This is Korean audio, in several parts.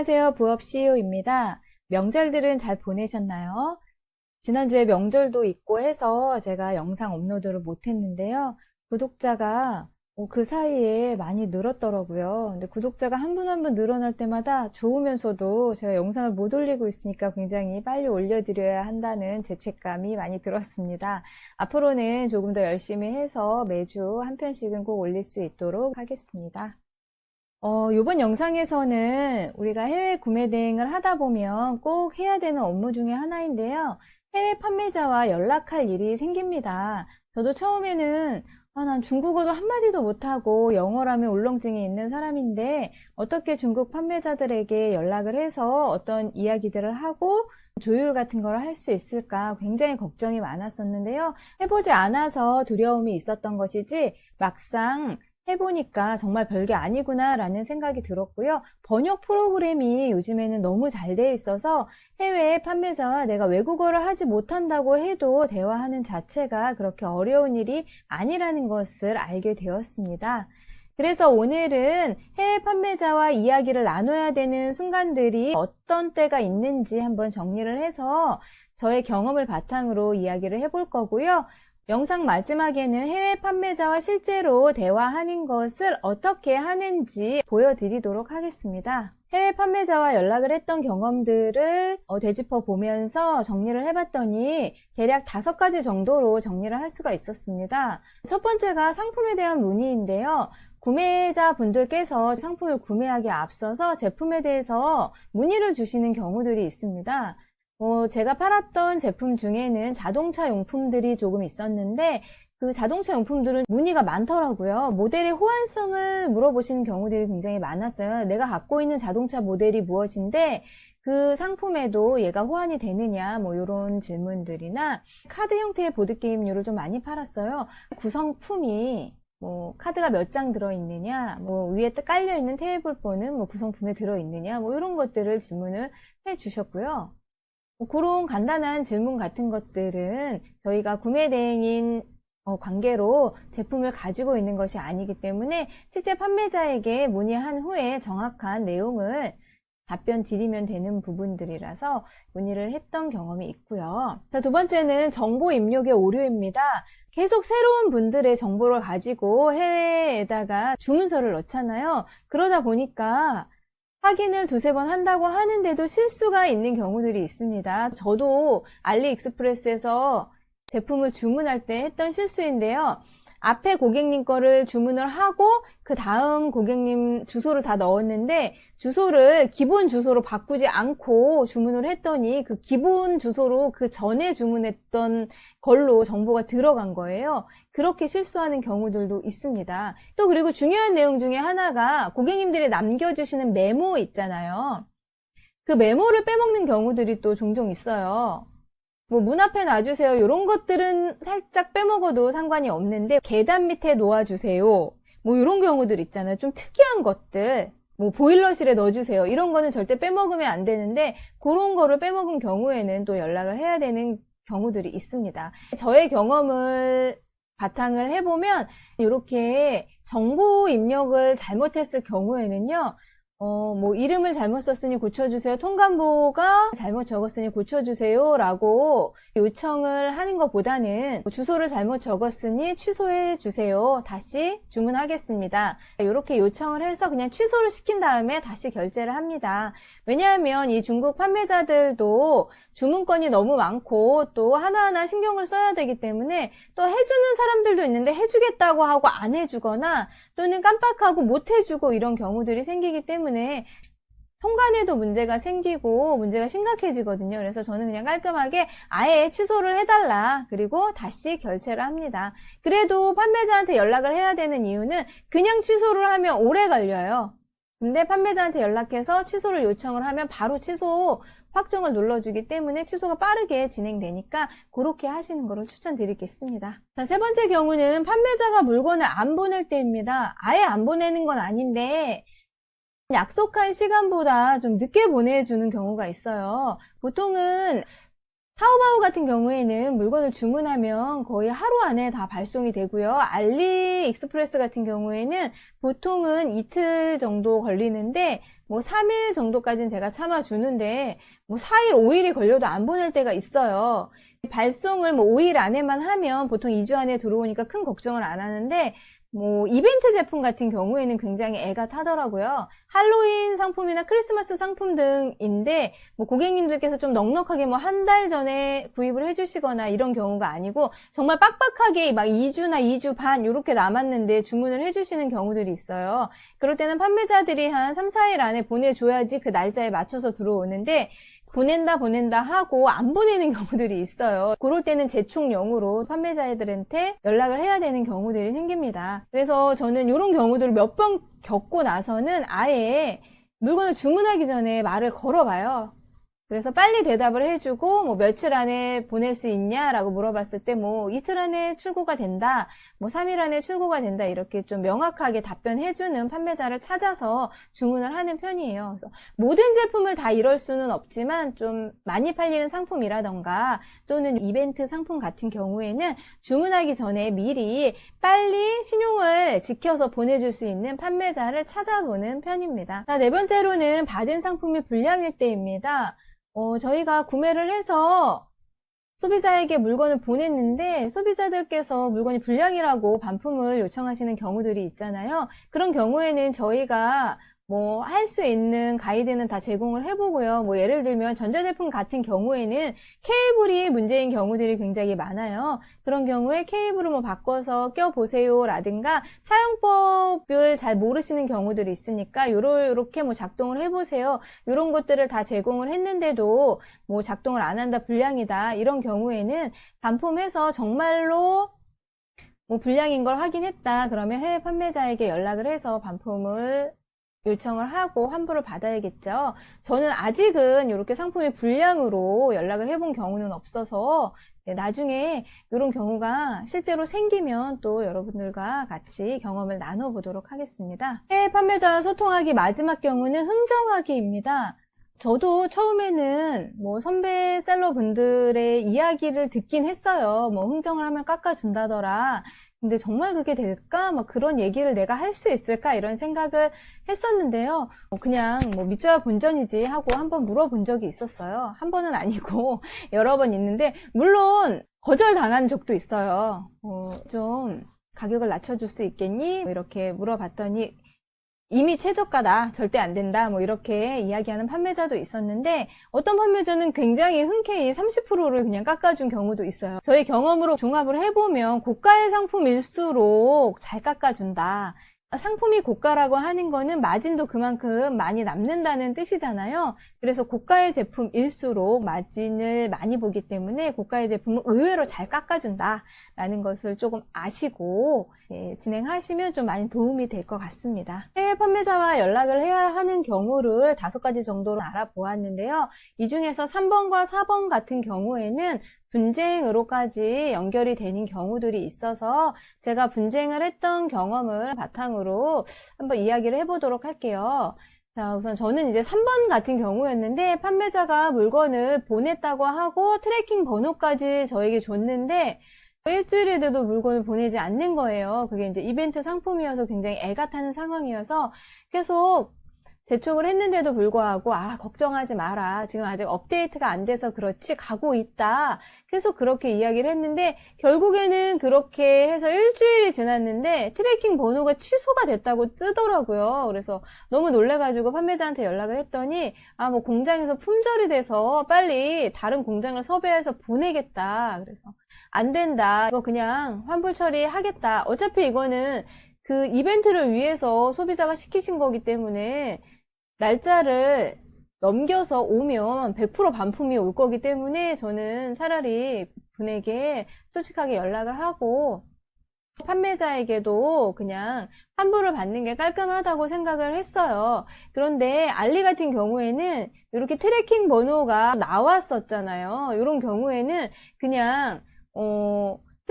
안녕하세요. 부업 CEO입니다. 명절들은 잘 보내셨나요? 지난주에 명절도 있고 해서 제가 영상 업로드를 못했는데요. 구독자가 그 사이에 많이 늘었더라고요. 근데 구독자가 한 분 한 분 늘어날 때마다 좋으면서도 제가 영상을 못 올리고 있으니까 굉장히 빨리 올려드려야 한다는 죄책감이 많이 들었습니다. 앞으로는 조금 더 열심히 해서 매주 한 편씩은 꼭 올릴 수 있도록 하겠습니다. 이번 영상에서는 우리가 해외 구매 대행을 하다 보면 꼭 해야 되는 업무 중에 하나인데요. 해외 판매자와 연락할 일이 생깁니다. 저도 처음에는 난 중국어도 한마디도 못하고 영어라면 울렁증이 있는 사람인데 어떻게 중국 판매자들에게 연락을 해서 어떤 이야기들을 하고 조율 같은 걸 할 수 있을까 굉장히 걱정이 많았었는데요. 해보지 않아서 두려움이 있었던 것이지 막상 해보니까 정말 별게 아니구나 라는 생각이 들었고요. 번역 프로그램이 요즘에는 너무 잘 돼 있어서 해외 판매자와 내가 외국어를 하지 못한다고 해도 대화하는 자체가 그렇게 어려운 일이 아니라는 것을 알게 되었습니다. 그래서 오늘은 해외 판매자와 이야기를 나눠야 되는 순간들이 어떤 때가 있는지 한번 정리를 해서 저의 경험을 바탕으로 이야기를 해볼 거고요. 영상 마지막에는 해외 판매자와 실제로 대화하는 것을 어떻게 하는지 보여드리도록 하겠습니다. 해외 판매자와 연락을 했던 경험들을 되짚어 보면서 정리를 해봤더니 대략 5가지 정도로 정리를 할 수가 있었습니다. 첫 번째가 상품에 대한 문의인데요. 구매자분들께서 상품을 구매하기에 앞서서 제품에 대해서 문의를 주시는 경우들이 있습니다. 제가 팔았던 제품 중에는 자동차 용품들이 조금 있었는데 그 자동차 용품들은 문의가 많더라고요. 모델의 호환성을 물어보시는 경우들이 굉장히 많았어요. 내가 갖고 있는 자동차 모델이 무엇인데 그 상품에도 얘가 호환이 되느냐 이런 질문들이나 카드 형태의 보드게임류를 좀 많이 팔았어요. 구성품이 카드가 몇 장 들어있느냐, 위에 깔려있는 테이블폰은 구성품에 들어있느냐, 이런 것들을 질문을 해주셨고요. 그런 간단한 질문 같은 것들은 저희가 구매 대행인 관계로 제품을 가지고 있는 것이 아니기 때문에 실제 판매자에게 문의한 후에 정확한 내용을 답변 드리면 되는 부분들이라서 문의를 했던 경험이 있고요. 자, 두 번째는 정보 입력의 오류입니다. 계속 새로운 분들의 정보를 가지고 해외에다가 주문서를 넣잖아요. 그러다 보니까 확인을 2-3번 한다고 하는데도 실수가 있는 경우들이 있습니다. 저도 알리익스프레스에서 제품을 주문할 때 했던 실수인데요. 앞에 고객님 거를 주문을 하고 그 다음 고객님 주소를 다 넣었는데 주소를 기본 주소로 바꾸지 않고 주문을 했더니 그 기본 주소로 그 전에 주문했던 걸로 정보가 들어간 거예요. 그렇게 실수하는 경우들도 있습니다. 또 그리고 중요한 내용 중에 하나가 고객님들이 남겨주시는 메모 있잖아요. 그 메모를 빼먹는 경우들이 또 종종 있어요. 문 앞에 놔주세요. 이런 것들은 살짝 빼먹어도 상관이 없는데 계단 밑에 놓아주세요. 이런 경우들 있잖아요. 좀 특이한 것들. 보일러실에 넣어주세요. 이런 거는 절대 빼먹으면 안 되는데 그런 거를 빼먹은 경우에는 또 연락을 해야 되는 경우들이 있습니다. 저의 경험을 바탕을 해보면 이렇게 정보 입력을 잘못했을 경우에는요. 이름을 잘못 썼으니 고쳐주세요. 통관보가 잘못 적었으니 고쳐주세요. 라고 요청을 하는 것보다는 주소를 잘못 적었으니 취소해 주세요. 다시 주문하겠습니다. 이렇게 요청을 해서 그냥 취소를 시킨 다음에 다시 결제를 합니다. 왜냐하면 이 중국 판매자들도 주문건이 너무 많고 또 하나하나 신경을 써야 되기 때문에 또 해주는 사람들도 있는데 해주겠다고 하고 안 해주거나 또는 깜빡하고 못 해주고 이런 경우들이 생기기 때문에 통관에도 문제가 생기고 문제가 심각해지거든요. 그래서 저는 그냥 깔끔하게 아예 취소를 해달라. 그리고 다시 결제를 합니다. 그래도 판매자한테 연락을 해야 되는 이유는 그냥 취소를 하면 오래 걸려요. 근데 판매자한테 연락해서 취소를 요청을 하면 바로 취소 확정을 눌러주기 때문에 취소가 빠르게 진행되니까 그렇게 하시는 거를 추천드리겠습니다. 자, 세 번째 경우는 판매자가 물건을 안 보낼 때입니다. 아예 안 보내는 건 아닌데 약속한 시간보다 좀 늦게 보내주는 경우가 있어요. 보통은 타오바오 같은 경우에는 물건을 주문하면 거의 하루 안에 다 발송이 되고요. 알리익스프레스 같은 경우에는 보통은 이틀 정도 걸리는데 뭐 3일 정도까지는 제가 참아주는데 뭐 4일, 5일이 걸려도 안 보낼 때가 있어요. 발송을 뭐 5일 안에만 하면 보통 2주 안에 들어오니까 큰 걱정을 안 하는데 뭐 이벤트 제품 같은 경우에는 굉장히 애가 타더라고요. 할로윈 상품이나 크리스마스 상품 등인데 뭐 고객님들께서 좀 넉넉하게 뭐 한 달 전에 구입을 해주시거나 이런 경우가 아니고 정말 빡빡하게 막 2주나 2주 반 이렇게 남았는데 주문을 해주시는 경우들이 있어요. 그럴 때는 판매자들이 한 3, 4일 안에 보내줘야지 그 날짜에 맞춰서 들어오는데 보낸다 하고 안 보내는 경우들이 있어요. 그럴 때는 재촉용으로 판매자들한테 연락을 해야 되는 경우들이 생깁니다. 그래서 저는 이런 경우들을 몇 번 겪고 나서는 아예 물건을 주문하기 전에 말을 걸어봐요. 그래서 빨리 대답을 해주고 뭐 며칠 안에 보낼 수 있냐라고 물어봤을 때 뭐 이틀 안에 출고가 된다, 뭐 3일 안에 출고가 된다 이렇게 좀 명확하게 답변해주는 판매자를 찾아서 주문을 하는 편이에요. 그래서 모든 제품을 다 이럴 수는 없지만 좀 많이 팔리는 상품이라던가 또는 이벤트 상품 같은 경우에는 주문하기 전에 미리 빨리 신용을 지켜서 보내줄 수 있는 판매자를 찾아보는 편입니다. 자, 네 번째로는 받은 상품이 불량일 때입니다. 저희가 구매를 해서 소비자에게 물건을 보냈는데 소비자들께서 물건이 불량이라고 반품을 요청하시는 경우들이 있잖아요. 그런 경우에는 저희가 뭐 할 수 있는 가이드는 다 제공을 해보고요. 뭐 예를 들면 전자제품 같은 경우에는 케이블이 문제인 경우들이 굉장히 많아요. 그런 경우에 케이블을 뭐 바꿔서 껴보세요 라든가 사용법을 잘 모르시는 경우들이 있으니까 요렇게 뭐 작동을 해보세요. 이런 것들을 다 제공을 했는데도 뭐 작동을 안 한다, 불량이다 이런 경우에는 반품해서 정말로 뭐 불량인 걸 확인했다 그러면 해외 판매자에게 연락을 해서 반품을 요청을 하고 환불을 받아야겠죠. 저는 아직은 이렇게 상품이 불량으로 연락을 해본 경우는 없어서 나중에 이런 경우가 실제로 생기면 또 여러분들과 같이 경험을 나눠보도록 하겠습니다. 해외 판매자와 소통하기 마지막 경우는 흥정하기입니다. 저도 처음에는 뭐 선배 셀러분들의 이야기를 듣긴 했어요. 뭐 흥정을 하면 깎아준다더라. 근데 정말 그게 될까? 막 그런 얘기를 내가 할 수 있을까? 이런 생각을 했었는데요. 그냥 뭐 믿져야 본전이지 하고 한번 물어본 적이 있었어요. 한 번은 아니고 여러 번 있는데 물론 거절당한 적도 있어요. 좀 가격을 낮춰줄 수 있겠니? 이렇게 물어봤더니 이미 최저가다, 절대 안 된다, 뭐 이렇게 이야기하는 판매자도 있었는데 어떤 판매자는 굉장히 흔쾌히 30%를 그냥 깎아준 경우도 있어요. 저희 경험으로 종합을 해보면 고가의 상품일수록 잘 깎아준다. 상품이 고가라고 하는 거는 마진도 그만큼 많이 남는다는 뜻이잖아요. 그래서 고가의 제품일수록 마진을 많이 보기 때문에 고가의 제품은 의외로 잘 깎아준다 라는 것을 조금 아시고 진행하시면 좀 많이 도움이 될 것 같습니다. 해외 판매자와 연락을 해야 하는 경우를 5가지 정도로 알아보았는데요. 이 중에서 3번과 4번 같은 경우에는 분쟁으로까지 연결이 되는 경우들이 있어서 제가 분쟁을 했던 경험을 바탕으로 한번 이야기를 해보도록 할게요. 자, 우선 저는 이제 3번 같은 경우였는데 판매자가 물건을 보냈다고 하고 트래킹 번호까지 저에게 줬는데 일주일이 돼도 물건을 보내지 않는 거예요. 그게 이제 이벤트 상품이어서 굉장히 애가 타는 상황이어서 계속 재촉을 했는데도 불구하고 걱정하지 마라. 지금 아직 업데이트가 안 돼서 그렇지 가고 있다. 계속 그렇게 이야기를 했는데 결국에는 그렇게 해서 일주일이 지났는데 트래킹 번호가 취소가 됐다고 뜨더라고요. 그래서 너무 놀래가지고 판매자한테 연락을 했더니 뭐 공장에서 품절이 돼서 빨리 다른 공장을 섭외해서 보내겠다. 그래서 안 된다. 이거 그냥 환불 처리하겠다. 어차피 이거는 그 이벤트를 위해서 소비자가 시키신 거기 때문에 날짜를 넘겨서 오면 100% 반품이 올 거기 때문에 저는 차라리 분에게 솔직하게 연락을 하고 판매자에게도 그냥 환불을 받는 게 깔끔하다고 생각을 했어요. 그런데 알리 같은 경우에는 이렇게 트래킹 번호가 나왔었잖아요. 이런 경우에는 그냥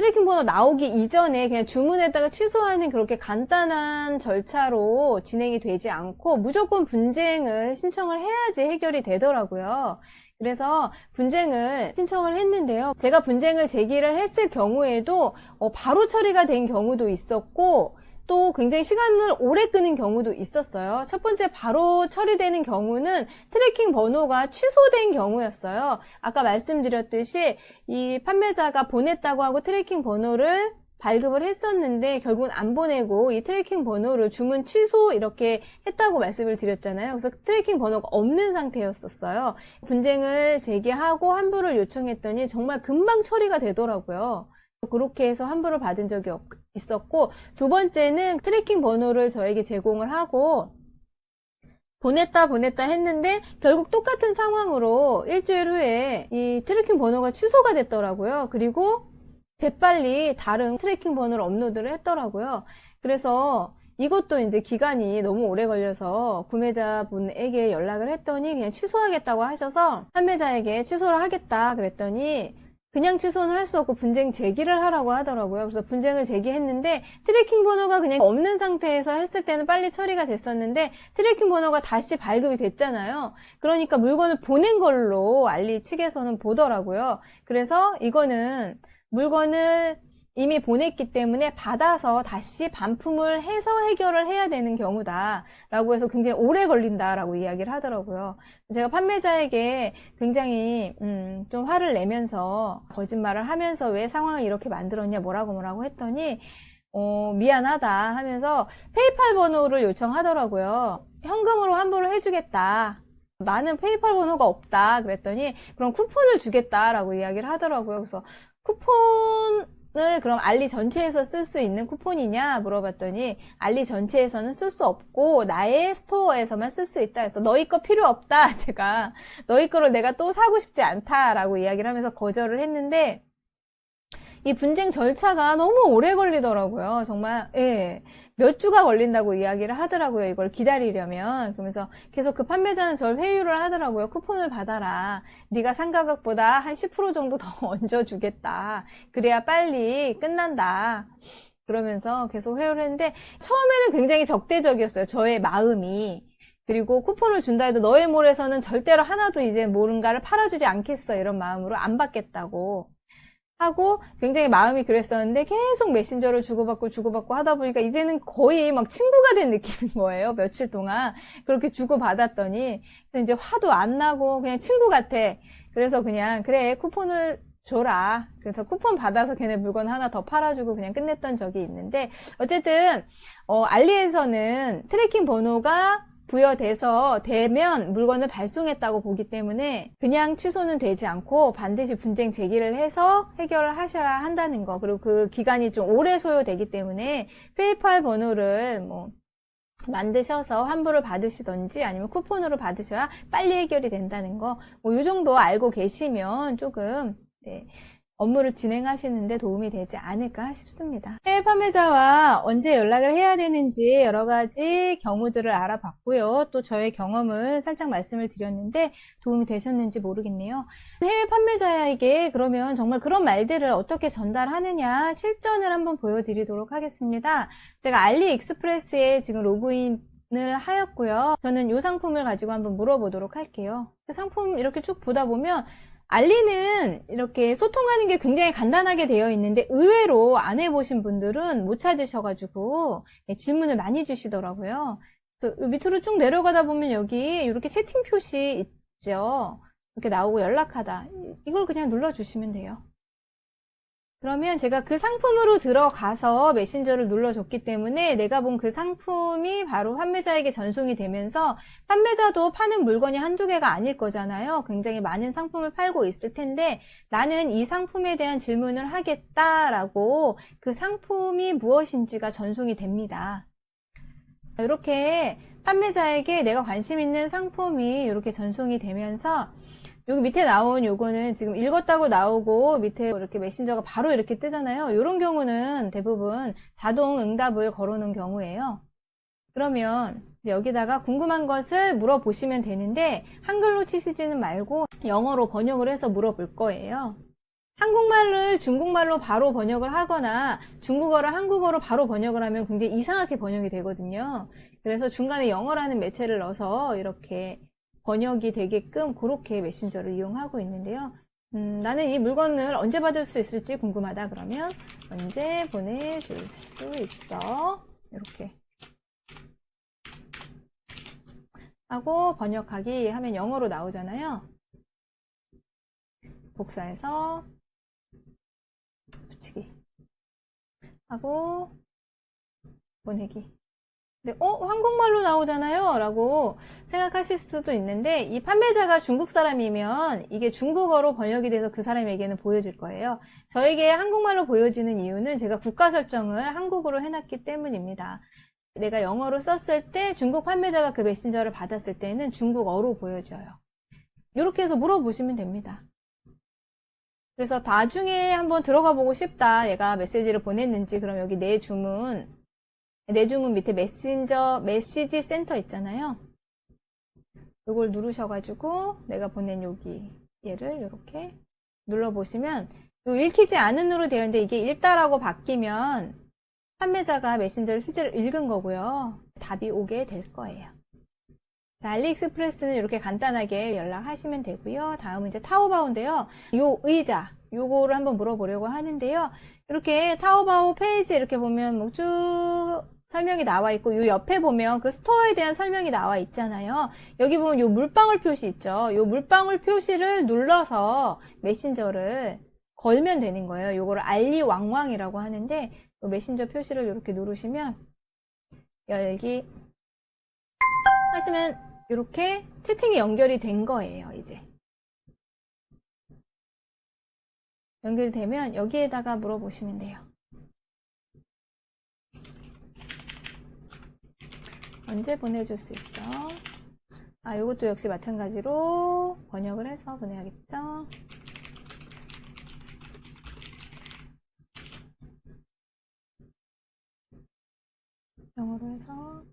트래킹 번호 나오기 이전에 그냥 주문했다가 취소하는 그렇게 간단한 절차로 진행이 되지 않고 무조건 분쟁을 신청을 해야지 해결이 되더라고요. 그래서 분쟁을 신청을 했는데요. 제가 분쟁을 제기를 했을 경우에도 바로 처리가 된 경우도 있었고, 또 굉장히 시간을 오래 끄는 경우도 있었어요. 첫 번째 바로 처리되는 경우는 트래킹 번호가 취소된 경우였어요. 아까 말씀드렸듯이 이 판매자가 보냈다고 하고 트래킹 번호를 발급을 했었는데 결국은 안 보내고 이 트래킹 번호를 주문 취소 이렇게 했다고 말씀을 드렸잖아요. 그래서 트래킹 번호가 없는 상태였었어요. 분쟁을 제기하고 환불을 요청했더니 정말 금방 처리가 되더라고요. 그렇게 해서 환불을 받은 적이 있었고, 두 번째는 트래킹 번호를 저에게 제공을 하고 보냈다 했는데 결국 똑같은 상황으로 일주일 후에 이 트래킹 번호가 취소가 됐더라고요. 그리고 재빨리 다른 트래킹 번호를 업로드를 했더라고요. 그래서 이것도 이제 기간이 너무 오래 걸려서 구매자분에게 연락을 했더니 그냥 취소하겠다고 하셔서 판매자에게 취소를 하겠다 그랬더니 그냥 취소는 할 수 없고 분쟁 제기를 하라고 하더라고요. 그래서 분쟁을 제기했는데 트래킹 번호가 그냥 없는 상태에서 했을 때는 빨리 처리가 됐었는데 트래킹 번호가 다시 발급이 됐잖아요. 그러니까 물건을 보낸 걸로 알리 측에서는 보더라고요. 그래서 이거는 물건을 이미 보냈기 때문에 받아서 다시 반품을 해서 해결을 해야 되는 경우다 라고 해서 굉장히 오래 걸린다 라고 이야기를 하더라고요. 제가 판매자에게 굉장히 좀 화를 내면서 거짓말을 하면서 왜 상황을 이렇게 만들었냐 뭐라고 했더니 미안하다 하면서 페이팔 번호를 요청하더라고요. 현금으로 환불을 해주겠다. 나는 페이팔 번호가 없다 그랬더니 그럼 쿠폰을 주겠다라고 이야기를 하더라고요. 그래서 쿠폰을 그럼 알리 전체에서 쓸 수 있는 쿠폰이냐 물어봤더니 알리 전체에서는 쓸 수 없고 나의 스토어에서만 쓸 수 있다 해서 너희 거 필요 없다. 제가 너희 거를 내가 또 사고 싶지 않다라고 이야기를 하면서 거절을 했는데 이 분쟁 절차가 너무 오래 걸리더라고요. 정말 예, 몇 주가 걸린다고 이야기를 하더라고요. 이걸 기다리려면. 그러면서 계속 그 판매자는 저를 회유를 하더라고요. 쿠폰을 받아라. 네가 산 가격보다 한 10% 정도 더 얹어주겠다. 그래야 빨리 끝난다. 그러면서 계속 회유를 했는데 처음에는 굉장히 적대적이었어요. 저의 마음이. 그리고 쿠폰을 준다 해도 너의 몰에서는 절대로 하나도 이제 뭔가를 팔아주지 않겠어. 이런 마음으로 안 받겠다고. 하고 굉장히 마음이 그랬었는데 계속 메신저를 주고받고 하다 보니까 이제는 거의 막 친구가 된 느낌인 거예요. 며칠 동안 그렇게 주고받았더니 이제 화도 안 나고 그냥 친구 같아. 그래서 그냥 그래 쿠폰을 줘라. 그래서 쿠폰 받아서 걔네 물건 하나 더 팔아주고 그냥 끝냈던 적이 있는데 어쨌든 알리에서는 트래킹 번호가 되면 물건을 발송했다고 보기 때문에 그냥 취소는 되지 않고 반드시 분쟁 제기를 해서 해결을 하셔야 한다는 거. 그리고 그 기간이 좀 오래 소요되기 때문에 페이팔 번호를 만드셔서 환불을 받으시던지 아니면 쿠폰으로 받으셔야 빨리 해결이 된다는 거. 이 정도 알고 계시면 조금 업무를 진행하시는데 도움이 되지 않을까 싶습니다. 해외 판매자와 언제 연락을 해야 되는지 여러 가지 경우들을 알아봤고요. 또 저의 경험을 살짝 말씀을 드렸는데 도움이 되셨는지 모르겠네요. 해외 판매자에게 그러면 정말 그런 말들을 어떻게 전달하느냐 실전을 한번 보여드리도록 하겠습니다. 제가 알리익스프레스에 지금 로그인을 하였고요. 저는 이 상품을 가지고 한번 물어보도록 할게요. 그 상품 이렇게 쭉 보다 보면 알리는 이렇게 소통하는 게 굉장히 간단하게 되어 있는데 의외로 안 해보신 분들은 못 찾으셔가지고 질문을 많이 주시더라고요. 그래서 밑으로 쭉 내려가다 보면 여기 이렇게 채팅 표시 있죠. 이렇게 나오고 연락하다. 이걸 그냥 눌러주시면 돼요. 그러면 제가 그 상품으로 들어가서 메신저를 눌러줬기 때문에 내가 본 그 상품이 바로 판매자에게 전송이 되면서 판매자도 파는 물건이 한두 개가 아닐 거잖아요. 굉장히 많은 상품을 팔고 있을 텐데 나는 이 상품에 대한 질문을 하겠다라고 그 상품이 무엇인지가 전송이 됩니다. 이렇게 판매자에게 내가 관심 있는 상품이 이렇게 전송이 되면서 여기 밑에 나온 요거는 지금 읽었다고 나오고 밑에 이렇게 메신저가 바로 이렇게 뜨잖아요. 이런 경우는 대부분 자동 응답을 걸어놓은 경우예요. 그러면 여기다가 궁금한 것을 물어보시면 되는데 한글로 치시지는 말고 영어로 번역을 해서 물어볼 거예요. 한국말을 중국말로 바로 번역을 하거나 중국어를 한국어로 바로 번역을 하면 굉장히 이상하게 번역이 되거든요. 그래서 중간에 영어라는 매체를 넣어서 이렇게 번역이 되게끔 그렇게 메신저를 이용하고 있는데요. 나는 이 물건을 언제 받을 수 있을지 궁금하다 그러면 언제 보내줄 수 있어? 이렇게 하고 번역하기 하면 영어로 나오잖아요. 복사해서 붙이기 하고 보내기. 근데 한국말로 나오잖아요 라고 생각하실 수도 있는데 이 판매자가 중국 사람이면 이게 중국어로 번역이 돼서 그 사람에게는 보여질 거예요. 저에게 한국말로 보여지는 이유는 제가 국가 설정을 한국어로 해놨기 때문입니다. 내가 영어로 썼을 때 중국 판매자가 그 메신저를 받았을 때는 중국어로 보여져요. 이렇게 해서 물어보시면 됩니다. 그래서 나중에 한번 들어가 보고 싶다. 얘가 메시지를 보냈는지. 그럼 여기 내 주문 밑에 메시지 센터 있잖아요. 이걸 누르셔가지고 내가 보낸 여기 얘를 이렇게 눌러보시면 읽히지 않은으로 되어 있는데 이게 읽다라고 바뀌면 판매자가 메신저를 실제로 읽은 거고요. 답이 오게 될 거예요. 자, 알리익스프레스는 이렇게 간단하게 연락하시면 되고요. 다음은 이제 타오바오인데요. 요 의자, 요거를 한번 물어보려고 하는데요. 이렇게 타오바오 페이지 이렇게 보면 뭐 쭉 설명이 나와 있고 요 옆에 보면 그 스토어에 대한 설명이 나와 있잖아요. 여기 보면 요 물방울 표시 있죠. 요 물방울 표시를 눌러서 메신저를 걸면 되는 거예요. 요거를 알리왕왕이라고 하는데 요 메신저 표시를 이렇게 누르시면 열기 하시면 이렇게 채팅이 연결이 된 거예요. 이제 연결이 되면 여기에다가 물어보시면 돼요. 언제 보내줄 수 있어? 요것도 역시 마찬가지로 번역을 해서 보내야겠죠. 영어로 해서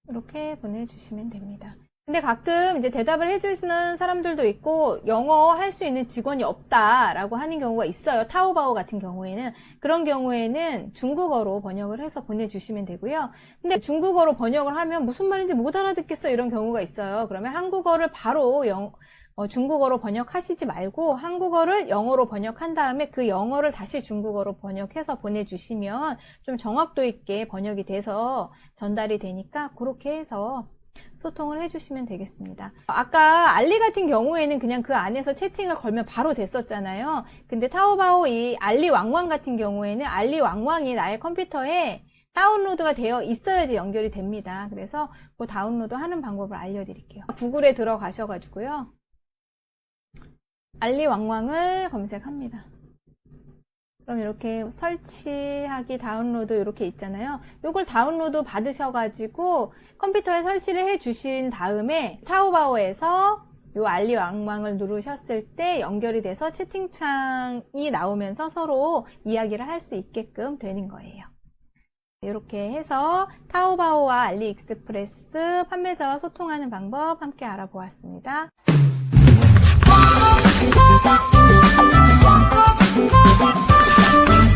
이렇게 보내주시면 됩니다. 근데 가끔 이제 대답을 해주시는 사람들도 있고 영어 할 수 있는 직원이 없다라고 하는 경우가 있어요. 타오바오 같은 경우에는. 그런 경우에는 중국어로 번역을 해서 보내주시면 되고요. 근데 중국어로 번역을 하면 무슨 말인지 못 알아듣겠어 이런 경우가 있어요. 그러면 한국어를 바로 중국어로 번역하시지 말고 한국어를 영어로 번역한 다음에 그 영어를 다시 중국어로 번역해서 보내주시면 좀 정확도 있게 번역이 돼서 전달이 되니까 그렇게 해서 소통을 해주시면 되겠습니다. 아까 알리 같은 경우에는 그냥 그 안에서 채팅을 걸면 바로 됐었잖아요. 근데 타오바오 이 알리 왕왕 같은 경우에는 알리 왕왕이 나의 컴퓨터에 다운로드가 되어 있어야지 연결이 됩니다. 그래서 그 다운로드 하는 방법을 알려드릴게요. 구글에 들어가셔가지고요. 알리왕왕을 검색합니다. 그럼 이렇게 설치하기 다운로드 이렇게 있잖아요. 이걸 다운로드 받으셔가지고 컴퓨터에 설치를 해주신 다음에 타오바오에서 이 알리왕왕을 누르셨을 때 연결이 돼서 채팅창이 나오면서 서로 이야기를 할 수 있게끔 되는 거예요. 이렇게 해서 타오바오와 알리익스프레스 판매자와 소통하는 방법 함께 알아보았습니다. Thank you.